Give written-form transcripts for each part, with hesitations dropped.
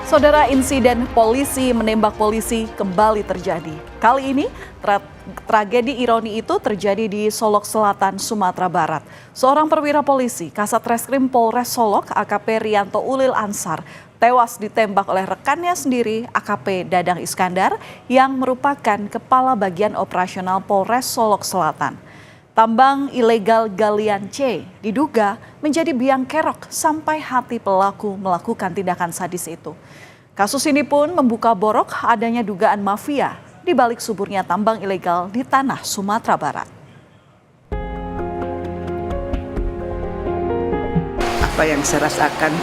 Saudara, insiden polisi menembak polisi kembali terjadi. Kali ini tragedi ironi itu terjadi di Solok Selatan, Sumatera Barat. Seorang perwira polisi Kasat Reskrim Polres Solok AKP Rianto Ulil Ansar tewas ditembak oleh rekannya sendiri AKP Dadang Iskandar yang merupakan kepala bagian operasional Polres Solok Selatan. Tambang ilegal galian C diduga menjadi biang kerok sampai hati pelaku melakukan tindakan sadis itu. Kasus ini pun membuka borok adanya dugaan mafia di balik suburnya tambang ilegal di tanah Sumatera Barat. Apa yang saya rasakan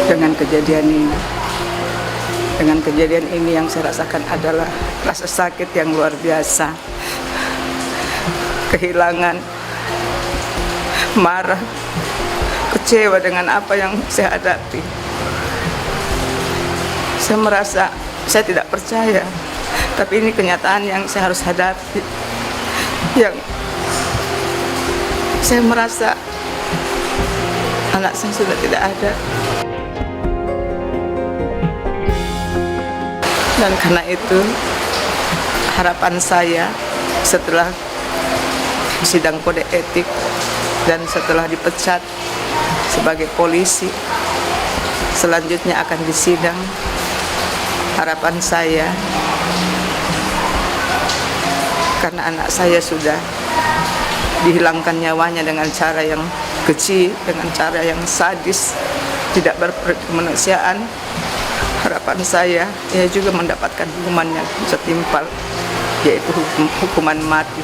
dengan kejadian ini? Dengan kejadian ini yang saya rasakan adalah rasa sakit yang luar biasa. Kehilangan, marah, kecewa dengan apa yang saya hadapi. Saya merasa saya tidak percaya, tapi ini kenyataan yang saya harus hadapi. Yang saya merasa anak saya sudah tidak ada. Dan karena itu harapan saya setelah sidang kode etik dan setelah dipecat sebagai polisi, selanjutnya akan disidang. Harapan saya, karena anak saya sudah dihilangkan nyawanya dengan cara yang keji, dengan cara yang sadis, tidak berkemanusiaan, harapan saya ia juga mendapatkan hukuman yang setimpal, yaitu hukuman mati.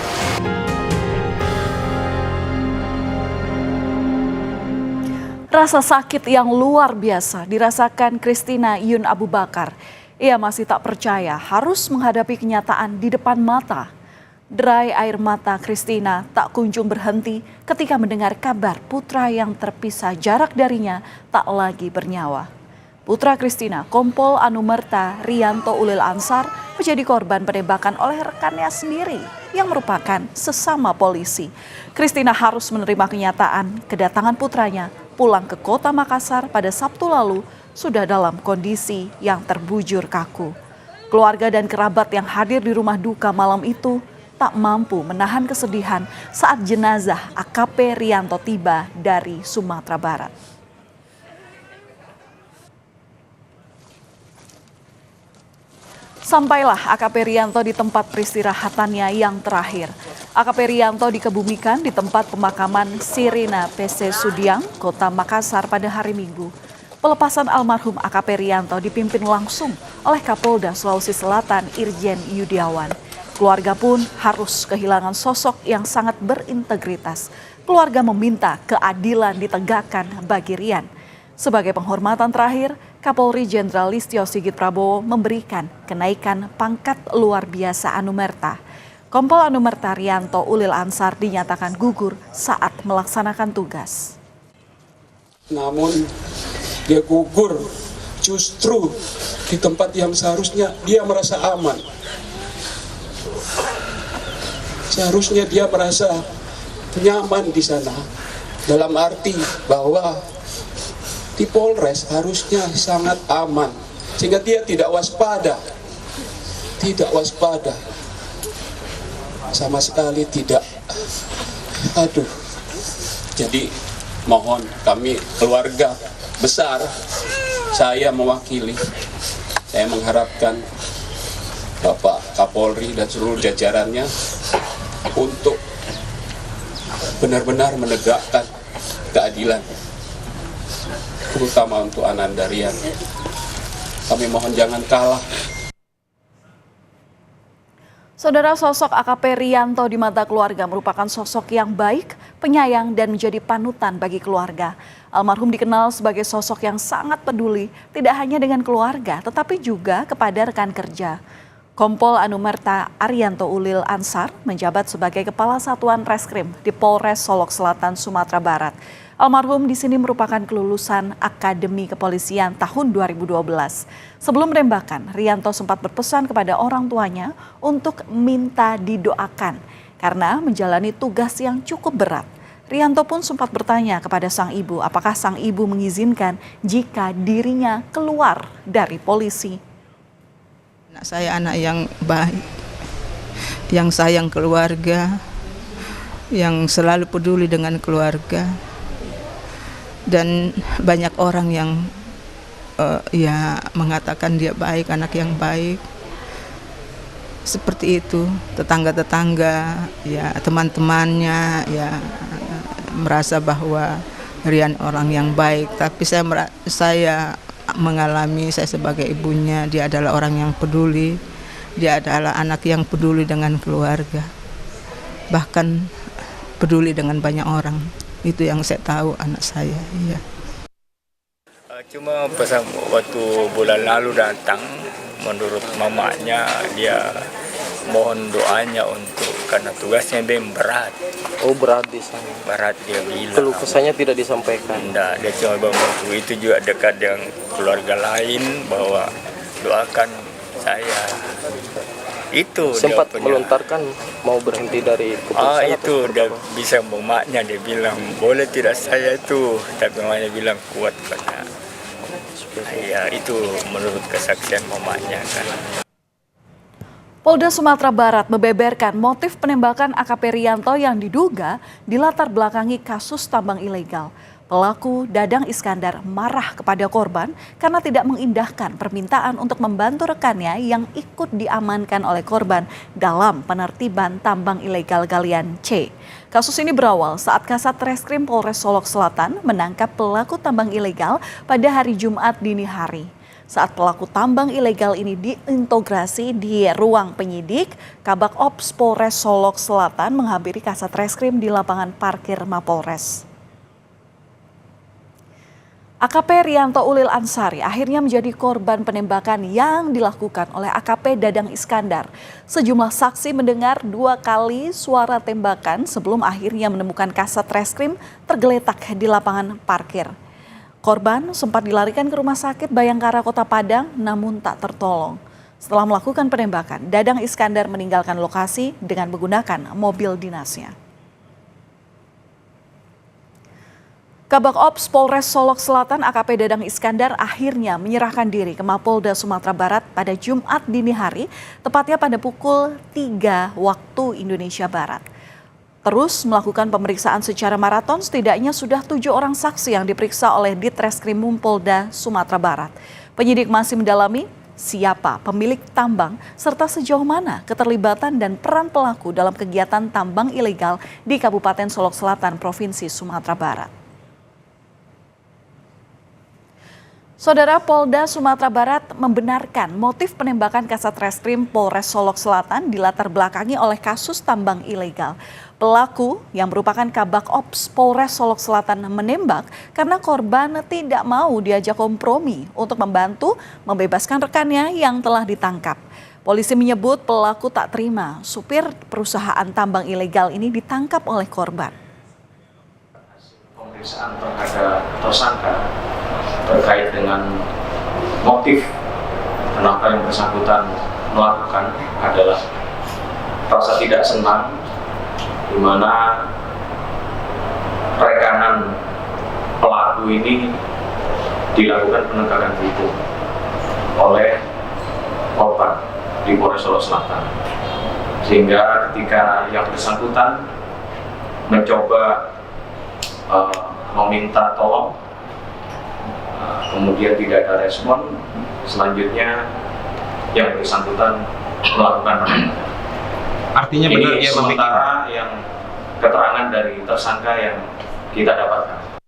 Rasa sakit yang luar biasa dirasakan Christina Yun Abu Bakar. Ia masih tak percaya harus menghadapi kenyataan di depan mata. Derai air mata Christina tak kunjung berhenti ketika mendengar kabar putra yang terpisah jarak darinya tak lagi bernyawa. Putra Christina, Kompol Anumerta Rianto Ulil Ansar, menjadi korban penembakan oleh rekannya sendiri yang merupakan sesama polisi. Christina harus menerima kenyataan kedatangan putranya pulang ke kota Makassar pada Sabtu lalu sudah dalam kondisi yang terbujur kaku. Keluarga dan kerabat yang hadir di rumah duka malam itu tak mampu menahan kesedihan saat jenazah AKP Rianto tiba dari Sumatera Barat. Sampailah AKP Rianto di tempat peristirahatannya yang terakhir. AKP Rianto dikebumikan di tempat pemakaman Sirina PC Sudiang, Kota Makassar pada hari Minggu. Pelepasan almarhum AKP Rianto dipimpin langsung oleh Kapolda Sulawesi Selatan Irjen Yudiawan. Keluarga pun harus kehilangan sosok yang sangat berintegritas. Keluarga meminta keadilan ditegakkan bagi Rian. Sebagai penghormatan terakhir, Kapolri Jenderal Listio Sigit Prabowo memberikan kenaikan pangkat luar biasa Anumerta. Kompol Anumerta Rianto Ulil Ansar dinyatakan gugur saat melaksanakan tugas. Namun dia gugur justru di tempat yang seharusnya dia merasa aman. Seharusnya dia merasa nyaman di sana. Dalam arti bahwa di Polres harusnya sangat aman. Sehingga dia tidak waspada. Tidak waspada. Sama sekali tidak. Aduh. Jadi mohon kami keluarga besar, saya mewakili, saya mengharapkan Bapak Kapolri dan seluruh jajarannya untuk benar-benar menegakkan keadilan, terutama untuk Ananda Rian. Kami mohon jangan kalah. Saudara, sosok AKP Rianto di mata keluarga merupakan sosok yang baik, penyayang, dan menjadi panutan bagi keluarga. Almarhum dikenal sebagai sosok yang sangat peduli, tidak hanya dengan keluarga, tetapi juga kepada rekan kerja. Kompol Anumerta Rianto Ulil Ansar menjabat sebagai Kepala Satuan Reskrim di Polres Solok Selatan, Sumatera Barat. Almarhum di sini merupakan kelulusan Akademi Kepolisian tahun 2012. Sebelum menembakkan, Rianto sempat berpesan kepada orang tuanya untuk minta didoakan karena menjalani tugas yang cukup berat. Rianto pun sempat bertanya kepada sang ibu apakah sang ibu mengizinkan jika dirinya keluar dari polisi. Anak saya anak yang baik, yang sayang keluarga, yang selalu peduli dengan keluarga, dan banyak orang yang mengatakan dia baik, anak yang baik. Seperti itu, tetangga-tetangga, ya teman-temannya, ya merasa bahwa Rian orang yang baik. Tapi saya mengalami, saya sebagai ibunya, dia adalah orang yang peduli, dia adalah anak yang peduli dengan keluarga, bahkan peduli dengan banyak orang. Itu yang saya tahu anak saya. Iya. Cuma pas waktu bulan lalu datang, menurut mamanya dia mohon doanya karena tugasnya dia berat. Oh, berat di sana. Berat dia bilang. Keluh kesahnya tidak disampaikan. Enggak, dia cuma bantu. Itu juga dekat dengan keluarga lain bahwa doakan saya. Itu sempat melontarkan mau berhenti dari keputusan. Itu udah bisa mamanya, dia bilang boleh tidak saya itu, tapi mamanya bilang kuat karena ya itu menurut kesaksian mamanya kan. Polda Sumatera Barat membeberkan motif penembakan AKP Rianto yang diduga dilatar belakangi kasus tambang ilegal. Pelaku Dadang Iskandar marah kepada korban karena tidak mengindahkan permintaan untuk membantu rekannya yang ikut diamankan oleh korban dalam penertiban tambang ilegal galian C. Kasus ini berawal saat Kasat Reskrim Polres Solok Selatan menangkap pelaku tambang ilegal pada hari Jumat dini hari. Saat pelaku tambang ilegal ini diintegrasi di ruang penyidik, Kabak Ops Polres Solok Selatan menghampiri Kasat Reskrim di lapangan parkir Mapolres. AKP Rianto Ulil Ansari akhirnya menjadi korban penembakan yang dilakukan oleh AKP Dadang Iskandar. Sejumlah saksi mendengar 2 kali suara tembakan sebelum akhirnya menemukan Kasat Reskrim tergeletak di lapangan parkir. Korban sempat dilarikan ke Rumah Sakit Bayangkara Kota Padang namun tak tertolong. Setelah melakukan penembakan, Dadang Iskandar meninggalkan lokasi dengan menggunakan mobil dinasnya. Kabak Ops Polres Solok Selatan AKP Dadang Iskandar akhirnya menyerahkan diri ke Mapolda Sumatera Barat pada Jumat dini hari, tepatnya pada pukul 3 waktu Indonesia Barat. Terus melakukan pemeriksaan secara maraton, setidaknya sudah 7 orang saksi yang diperiksa oleh Ditreskrimum Polda Sumatera Barat. Penyidik masih mendalami siapa pemilik tambang serta sejauh mana keterlibatan dan peran pelaku dalam kegiatan tambang ilegal di Kabupaten Solok Selatan, Provinsi Sumatera Barat. Saudara, Polda Sumatera Barat membenarkan motif penembakan Kasat Reskrim Polres Solok Selatan dilatar belakangi oleh kasus tambang ilegal. Pelaku yang merupakan Kabak Ops Polres Solok Selatan menembak karena korban tidak mau diajak kompromi untuk membantu membebaskan rekannya yang telah ditangkap. Polisi menyebut pelaku tak terima supir perusahaan tambang ilegal ini ditangkap oleh korban. Pemeriksaan terhadap tersangka terkait dengan motif kenapa yang bersangkutan melakukan adalah rasa tidak senang di mana rekanan pelaku ini dilakukan penegakan hukum oleh korban di Polres Solok Selatan, sehingga ketika yang bersangkutan mencoba meminta tolong, kemudian tidak ada respon, selanjutnya yang bersangkutan melakukan penembakan. Artinya benar ini dia sementara yang keterangan dari tersangka yang kita dapatkan.